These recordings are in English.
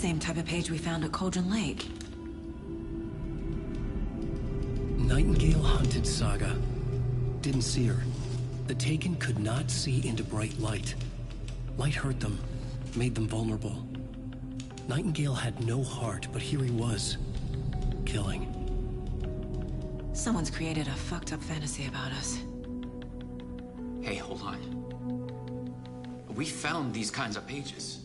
same type of page we found at Cauldron Lake. Nightingale hunted Saga. Didn't see her. The Taken could not see into bright light. Light hurt them, made them vulnerable. Nightingale had no heart, but here he was, killing. Someone's created a fucked up fantasy about us. Hey, hold on. We found these kinds of pages.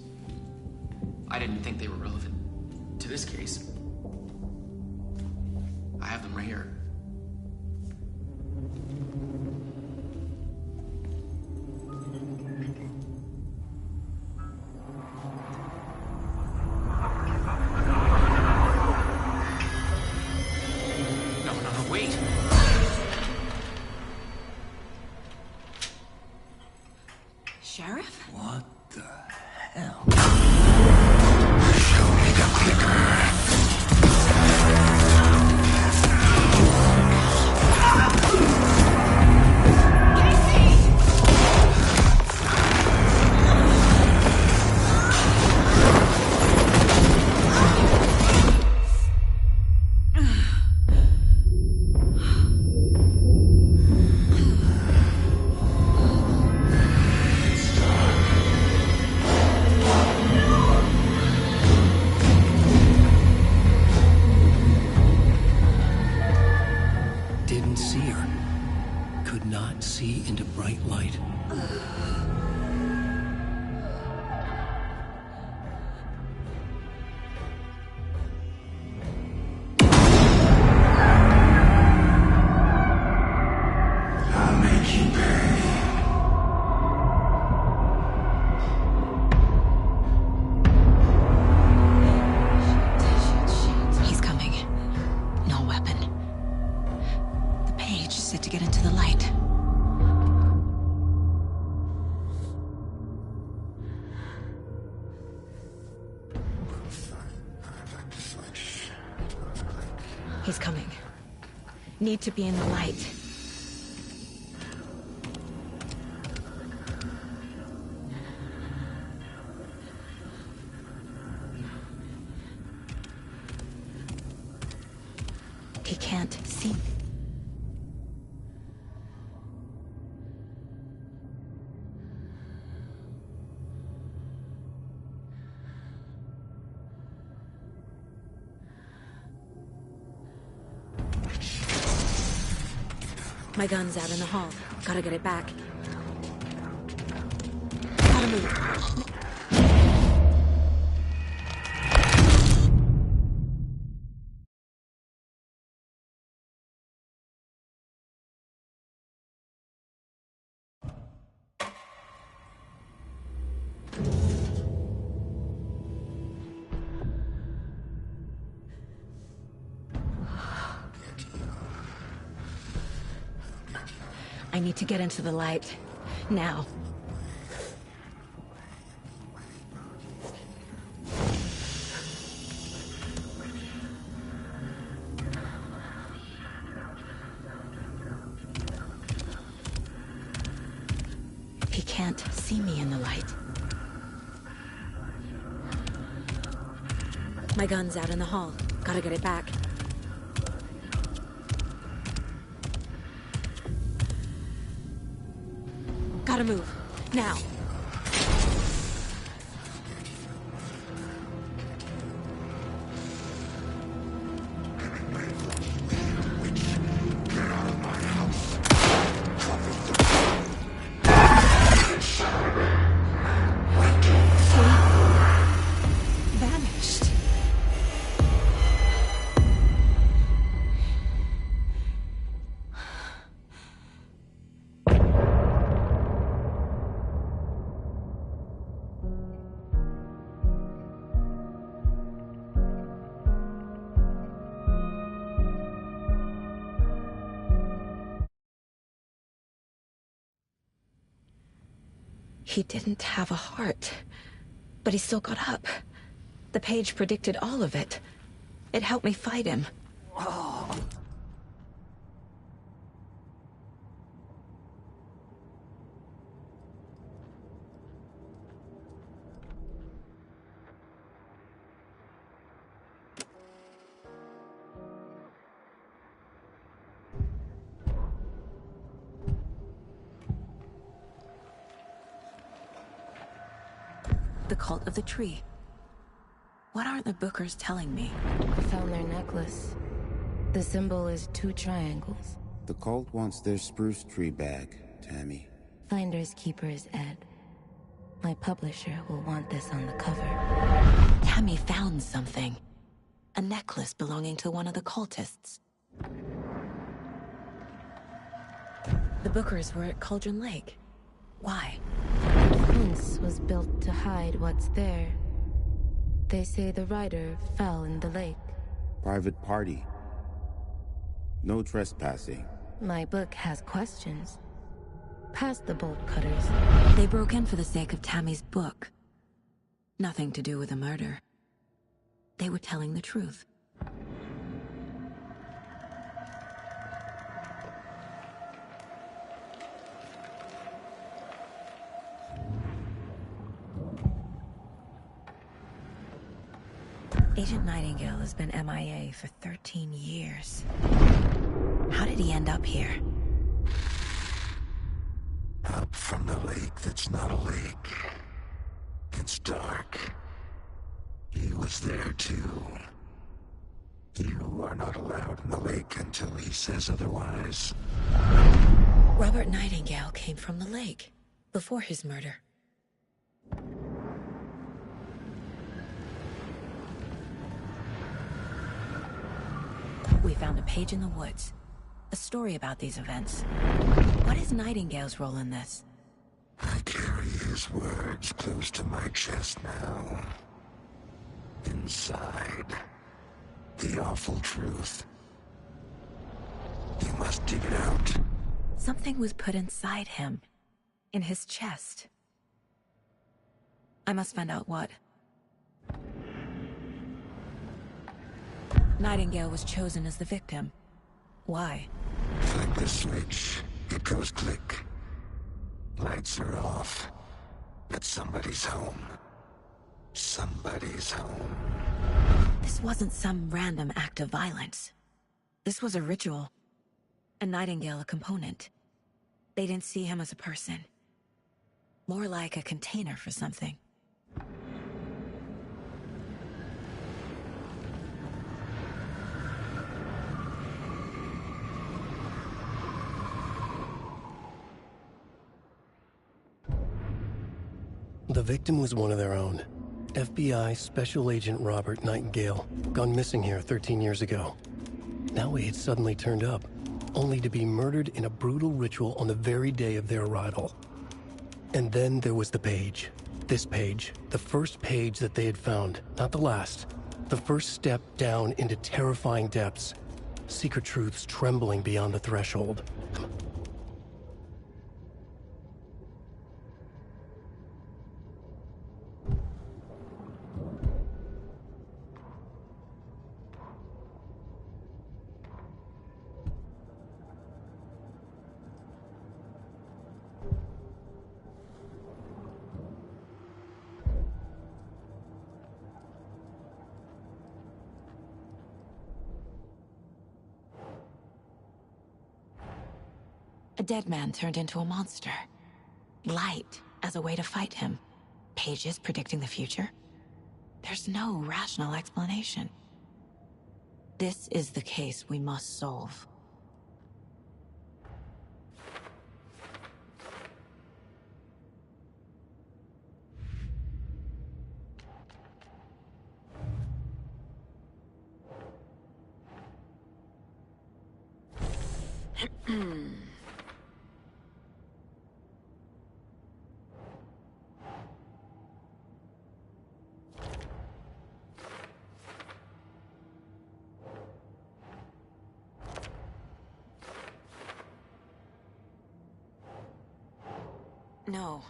I didn't think they were relevant to this case. I have them right here. No, wait! Sheriff? What the hell? Show me the clicker. Didn't see her. Could not see into bright light. I'll make you pay. He's coming. No weapon. The page said to get into the light. He's coming. Need to be in the light. He can't see. My gun's out in the hall. Gotta get it back. Gotta move. I need to get into the light. Now. He can't see me in the light. My gun's out in the hall. Gotta get it back. Gotta move. Now. Vanished. He didn't have a heart, but he still got up. The page predicted all of it. It helped me fight him. The cult of the tree. What aren't the Bookers telling me? I found their necklace. The symbol is 2 triangles. The cult wants their spruce tree back, Tammy. Finders keepers, Ed. My publisher will want this on the cover. Tammy found something. A necklace belonging to one of the cultists. The Bookers were at Cauldron Lake. Why? The fence was built to hide what's there. They say the rider fell in the lake. Private party. No trespassing. My book has questions. Past the bolt cutters. They broke in for the sake of Tammy's book. Nothing to do with the murder. They were telling the truth. Agent Nightingale has been MIA for 13 years. How did he end up here? Up from the lake that's not a lake. It's dark. He was there too. You are not allowed in the lake until he says otherwise. Robert Nightingale came from the lake, before his murder. We found a page in the woods. A story about these events. What is Nightingale's role in this? I carry his words close to my chest now. Inside, the awful truth. You must dig it out. Something was put inside him. In his chest. I must find out what. Nightingale was chosen as the victim. Why? Flick the switch, it goes click. Lights are off. But somebody's home. Somebody's home. This wasn't some random act of violence. This was a ritual. And Nightingale a component. They didn't see him as a person. More like a container for something. The victim was one of their own. FBI Special Agent Robert Nightingale, gone missing here 13 years ago. Now he had suddenly turned up, only to be murdered in a brutal ritual on the very day of their arrival. And then there was the page. This page, the first page that they had found, not the last. The first step down into terrifying depths. Secret truths trembling beyond the threshold. A dead man turned into a monster. Light as a way to fight him. Pages predicting the future. There's no rational explanation. This is the case we must solve. No.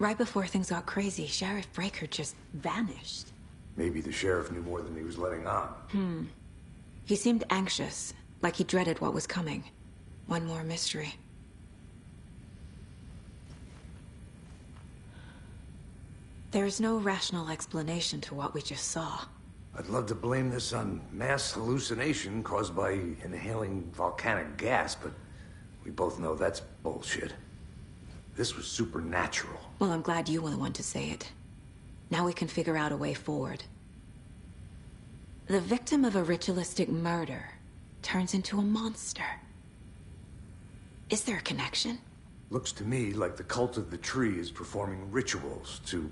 Right before things got crazy, Sheriff Breaker just vanished. Maybe the sheriff knew more than he was letting on. He seemed anxious, like he dreaded what was coming. One more mystery. There's no rational explanation to what we just saw. I'd love to blame this on mass hallucination caused by inhaling volcanic gas, but we both know that's bullshit. This was supernatural. Well, I'm glad you were the one to say it. Now we can figure out a way forward. The victim of a ritualistic murder turns into a monster. Is there a connection? Looks to me like the cult of the tree is performing rituals to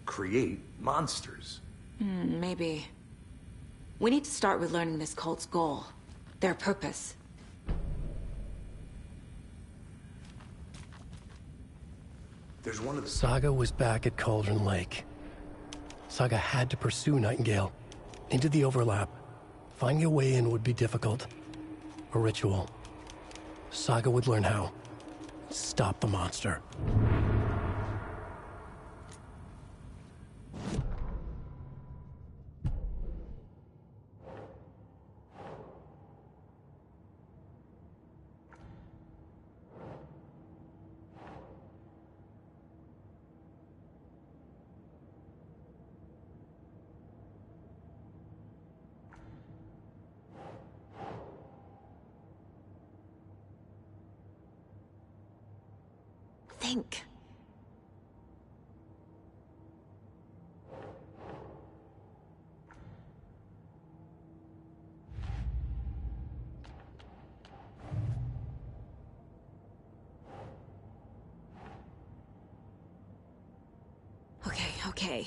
create monsters. Maybe. We need to start with learning this cult's goal. Their purpose. There's one of the... Saga was back at Cauldron Lake. Saga had to pursue Nightingale. Into the overlap. Finding a way in would be difficult. A ritual. Saga would learn how. Stop the monster. Think. Okay.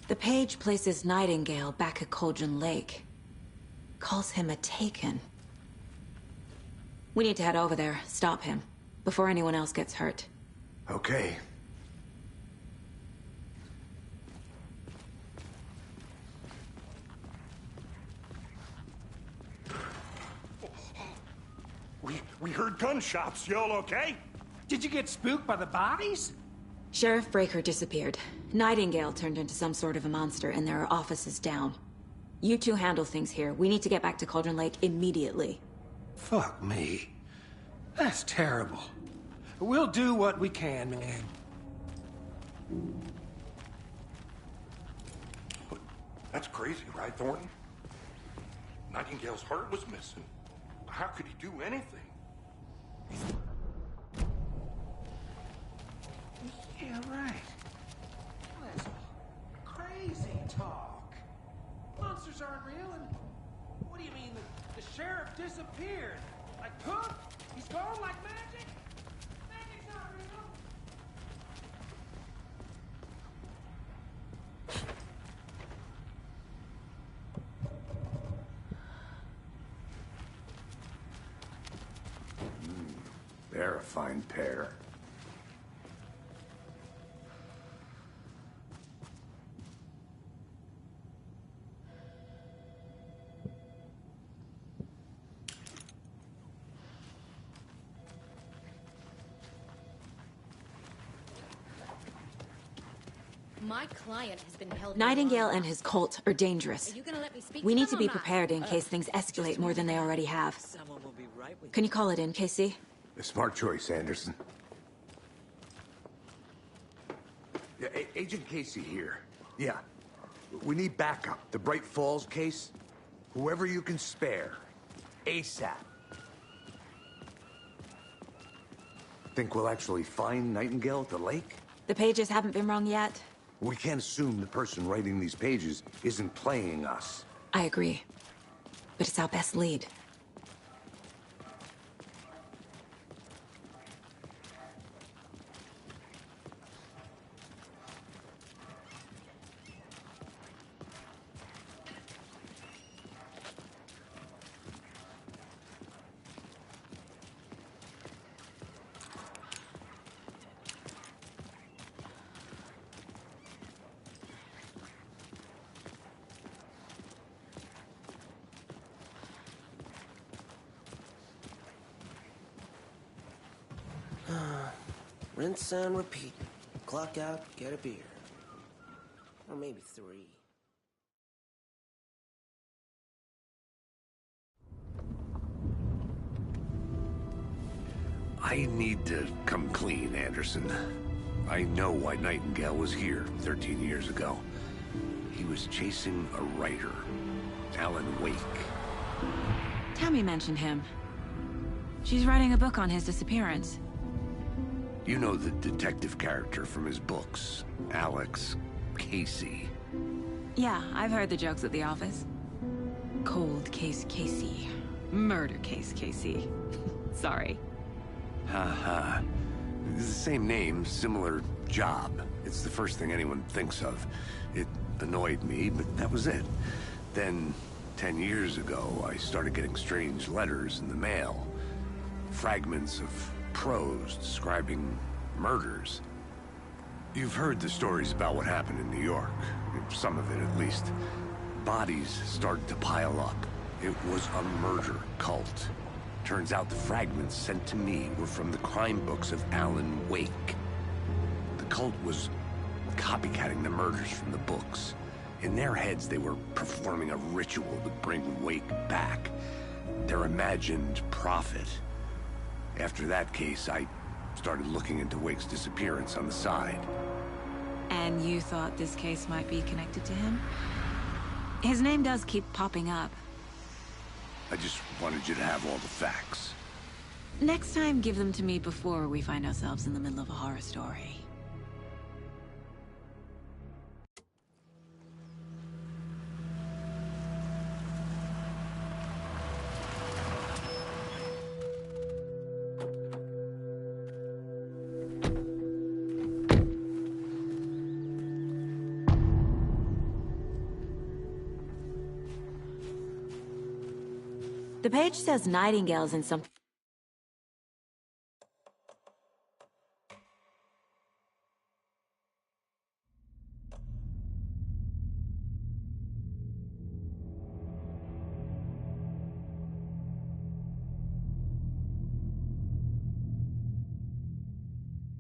The page places Nightingale back at Cauldron Lake. Calls him a Taken. We need to head over there, stop him, before anyone else gets hurt. Okay. We heard gunshots. Y'all okay? Did you get spooked by the bodies? Sheriff Breaker disappeared. Nightingale turned into some sort of a monster, and there are offices down. You two handle things here. We need to get back to Cauldron Lake immediately. Fuck me. That's terrible. We'll do what we can, man. But that's crazy, right, Thornton? Nightingale's heart was missing. How could he do anything? Yeah, right. That's crazy talk. Monsters aren't real, and what do you mean the sheriff disappeared? Like poof? He's gone like magic? Magic's not real. They're a fine pair. My client has been held. Nightingale and his cult are dangerous. Are you gonna let me speak? We need to Come be on, Matt. prepared in case things escalate more than they already have. Someone will be right with Can you call it in, Casey? A smart choice, Anderson. Yeah, Agent Casey here. Yeah. We need backup. The Bright Falls case. Whoever you can spare. ASAP. Think we'll actually find Nightingale at the lake? The pages haven't been rung yet. We can't assume the person writing these pages isn't playing us. I agree. But it's our best lead. Rinse and repeat. Clock out, get a beer. Or maybe 3. I need to come clean, Anderson. I know why Nightingale was here 13 years ago. He was chasing a writer, Alan Wake. Tammy mentioned him. She's writing a book on his disappearance. You know the detective character from his books, Alex Casey. Yeah, I've heard the jokes at the office. Cold case Casey. Murder case Casey. Sorry. Ha. It's the same name, similar job. It's the first thing anyone thinks of. It annoyed me, but that was it. Then, 10 years ago, I started getting strange letters in the mail. Fragments of prose describing murders. You've heard the stories about what happened in New York. Some of it, at least. Bodies started to pile up. It was a murder cult. Turns out the fragments sent to me were from the crime books of Alan Wake. The cult was copycatting the murders from the books. In their heads, they were performing a ritual to bring Wake back. Their imagined prophet. After that case, I started looking into Wake's disappearance on the side. And you thought this case might be connected to him? His name does keep popping up. I just wanted you to have all the facts. Next time, give them to me before we find ourselves in the middle of a horror story. The page says Nightingale's in some